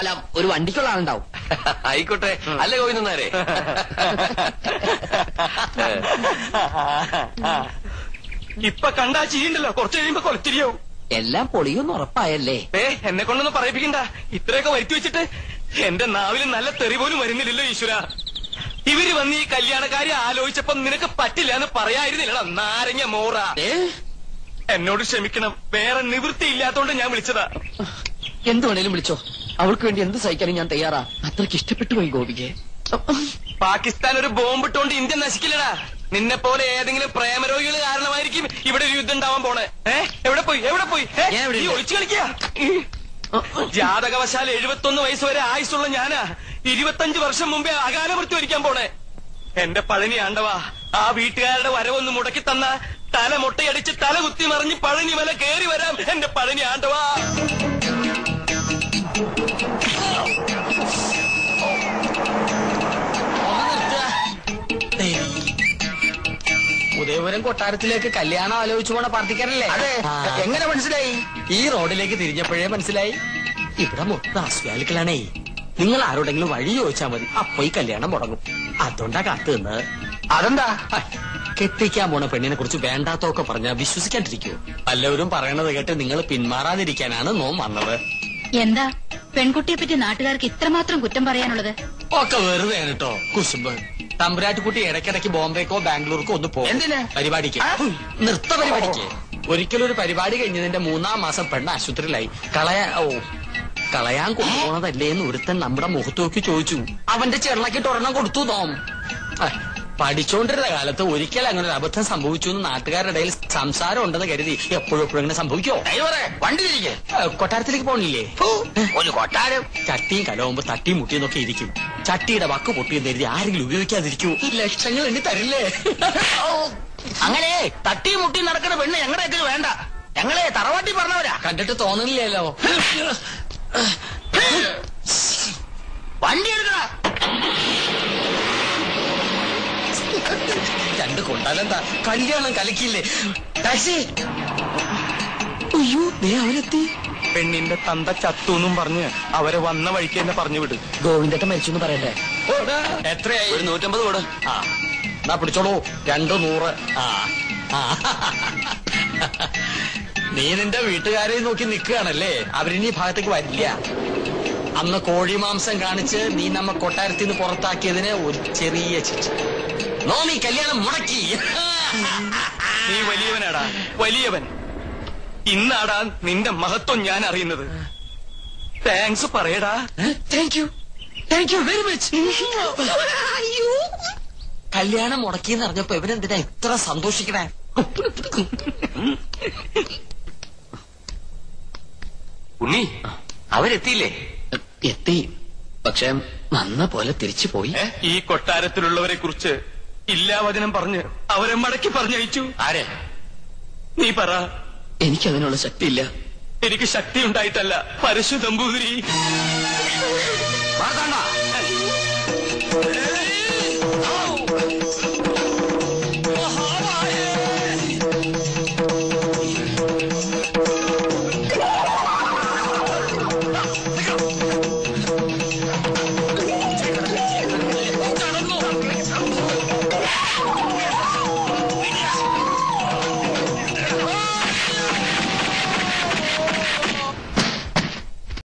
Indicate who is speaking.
Speaker 1: അല്ല, ഒരു വണ്ടിക്കുള്ള ആളുണ്ടാവും.
Speaker 2: ആയിക്കോട്ടെ. അല്ലേ ഗോവിന്ദനാരെ?
Speaker 3: ഇപ്പൊ കണ്ടാ ചെയ്യണ്ടല്ലോ, കുറച്ച് കഴിയുമ്പോ കൊലത്തിരിയാവും.
Speaker 1: എല്ലാം പൊളിയൊന്നും ഉറപ്പായല്ലേ?
Speaker 3: എന്നെ കൊണ്ടൊന്നും പറയിപ്പിക്കണ്ട. ഇത്രയൊക്കെ വരുത്തി വെച്ചിട്ട് എന്റെ നാവിൽ നല്ല തെറി പോലും വരുന്നില്ലല്ലോ ഈശ്വര. ഇവര് വന്ന് ഈ കല്യാണക്കാരി ആലോചിച്ചപ്പോ നിനക്ക് പറ്റില്ല എന്ന് പറയായിരുന്നില്ലടാ നാരങ്ങ മോറ. എന്നോട് ക്ഷമിക്കണം, വേറെ നിവൃത്തിയില്ലാത്തോണ്ട് ഞാൻ വിളിച്ചതാ.
Speaker 1: എന്ത് വേണേലും വിളിച്ചോ, അവൾക്ക് വേണ്ടി എന്ത് സഹിക്കാനും ഞാൻ തയ്യാറാ. അത്രയ്ക്ക് ഇഷ്ടപ്പെട്ടു പോയി ഗോപിക്ക്.
Speaker 3: പാകിസ്ഥാൻ ഒരു ബോംബിട്ടോണ്ട് ഇന്ത്യ നശിക്കില്ലടാ. നിന്നെ പോലെ ഏതെങ്കിലും പ്രേമരോഗികൾ കാരണമായിരിക്കും ഇവിടെ ഒരു യുദ്ധം ഉണ്ടാവാൻ പോണേ. എവിടെ പോയി നീ ഒളിച്ചു കളിക്കുക? ജാതകവശാൽ 71 വയസ്സ് വരെ ആയുസുള്ള ഞാനാ 25 വർഷം മുമ്പേ അകാല മൃത്യു വരിക്കാൻ പോണേ. എന്റെ പഴനി ആണ്ടവാ, ആ വീട്ടുകാരുടെ വരവൊന്ന് മുടക്കി തന്ന തല മുട്ടയടിച്ച് തല കുത്തി മറിഞ്ഞ് പഴനി മല കയറി വരാം എന്റെ പഴനി ആണ്ടവാ.
Speaker 1: ഉദയപുരം കൊട്ടാരത്തിലേക്ക് കല്യാണം ആലോചിച്ചു പോണ പാർട്ടിക്കാരല്ലേ?
Speaker 4: അതെ. എങ്ങനെ മനസ്സിലായി?
Speaker 1: ഈ റോഡിലേക്ക് തിരിഞ്ഞപ്പോഴേ മനസ്സിലായി. ഇവിടെ മൊത്തം അസ്വാലിക്കളാണേ. നിങ്ങൾ ആരോടെങ്കിലും വഴി ചോദിച്ചാൽ മതി, അപ്പൊ ഈ കല്യാണം മുടങ്ങും. അതുകൊണ്ടാ കാത്തു നിന്ന്.
Speaker 4: അതെന്താ?
Speaker 1: കെട്ടിക്കാൻ പോണ പെണ്ണിനെ കുറിച്ച് വേണ്ടാത്തൊക്കെ പറഞ്ഞാൽ വിശ്വസിക്കാണ്ടിരിക്കൂ. എല്ലാവരും പറയണത് കേട്ട് നിങ്ങൾ പിന്മാറാതിരിക്കാനാണ് നോം വന്നത്.
Speaker 5: എന്താ പെൺകുട്ടിയെ പറ്റി നാട്ടുകാർക്ക് ഇത്രമാത്രം കുറ്റം പറയാനുള്ളത്?
Speaker 1: ഒക്കെ വെറുതെ കേട്ടോ കുശുമ്പ്. തമ്പുരാട്ടിക്കുട്ടി ഇടയ്ക്കിടയ്ക്ക് ബോംബെക്കോ ബാംഗ്ലൂർക്കോ ഒന്ന് പോകും.
Speaker 4: എന്തിന്?
Speaker 1: പരിപാടിക്ക്, നൃത്ത പരിപാടിക്ക്. ഒരിക്കലും ഒരു പരിപാടി കഴിഞ്ഞതിന്റെ 3-ാം മാസം പെണ്ണ് ആശുപത്രിയിലായി. കളയാൻ കൊണ്ടുപോണതല്ലേ എന്ന് ഒരുത്തൻ നമ്മുടെ മുഖത്ത് നോക്കി ചോദിച്ചു. അവന്റെ ചെറുളക്കിട്ട് ഒരെണ്ണം കൊടുത്തു നോം. പഠിച്ചോണ്ടിരുന്ന കാലത്ത് ഒരിക്കൽ അങ്ങനെ ഒരു അബദ്ധം സംഭവിച്ചു എന്ന് നാട്ടുകാരുടെ ഇടയിൽ സംസാരം ഉണ്ടെന്ന് കരുതി എപ്പോഴും ഇങ്ങനെ സംഭവിക്കോ?
Speaker 4: വണ്ടി തിരികെ
Speaker 1: കൊട്ടാരത്തിലേക്ക് പോണില്ലേ?
Speaker 4: ഒരു കൊട്ടാരം
Speaker 1: ചട്ടിയും കലവുമ്പോ തട്ടിയും മുട്ടിയെന്നൊക്കെ ഇരിക്കും. ചട്ടിയുടെ വക്ക് പൊട്ടിയെന്ന് കരുതി ആരെങ്കിലും ഉപയോഗിക്കാതിരിക്കൂ. ഈ ലക്ഷങ്ങൾ എണ്ണി തരില്ലേ?
Speaker 4: അങ്ങനെ തട്ടിയും മുട്ടിയും നടക്കുന്ന പെണ്ണ് ഞങ്ങളുടെയൊക്കെ വേണ്ട. ഞങ്ങളെ തറവാട്ടി പറഞ്ഞവരാ.
Speaker 1: കണ്ടിട്ട് തോന്നുന്നില്ലല്ലോ.
Speaker 4: വണ്ടി എടുക്കണ
Speaker 1: രണ്ട് കൊണ്ടാലെന്താ, കല്യാണം കലക്കില്ലേ? ടാക്സി. അയ്യോ, അവരെത്തി.
Speaker 3: പെണ്ണിന്റെ തന്ത ചത്തൂന്നും പറഞ്ഞ് അവരെ വന്ന വഴിക്ക് എന്നെ പറഞ്ഞു വിടും.
Speaker 1: ഗോവിന്ദേട്ടൻ മരിച്ചു പറയട്ടെ.
Speaker 2: എത്രയായി? ഒരു 150 കൂടെ.
Speaker 1: എന്നാ പിടിച്ചോളൂ, 200. നീ നിന്റെ വീട്ടുകാരെ നോക്കി നിൽക്കുകയാണല്ലേ? അവരിനി ഭാഗത്തേക്ക് വരില്ല. അന്ന് കോഴിമാംസം കാണിച്ച് നീ നമ്മ കൊട്ടാരത്തിൽ നിന്ന് പുറത്താക്കിയതിന് ഒരു ചെറിയ ശിക്ഷ. നീ കല്യാണം മുടക്കി.
Speaker 3: നീ വലിയവനാടാ, വലിയവൻ. ഇന്നാടാ നിന്റെ മഹത്വം ഞാൻ അറിയുന്നത്. താങ്ക്സ് പറയടാ.
Speaker 1: Thank you very much. കല്യാണം മുടക്കിയെന്ന് അറിഞ്ഞപ്പോ ഇവരെന്തിനാ ഇത്ര സന്തോഷിക്കണേ?
Speaker 2: ഉണ്ണി, അവരെത്തിയില്ലേ?
Speaker 1: എത്തി, പക്ഷെ വന്ന പോലെ തിരിച്ചു പോയി.
Speaker 3: ഈ കൊട്ടാരത്തിലുള്ളവരെ കുറിച്ച് ഇല്ലാവചനം പറഞ്ഞ് അവരെ മടക്കി പറഞ്ഞയച്ചു.
Speaker 2: ആരെ?
Speaker 3: നീ പറ.
Speaker 1: എനിക്കതിനുള്ള ശക്തിയില്ല.
Speaker 3: എനിക്ക് ശക്തി ഉണ്ടായിട്ടല്ല, പരശു നമ്പൂതിരി.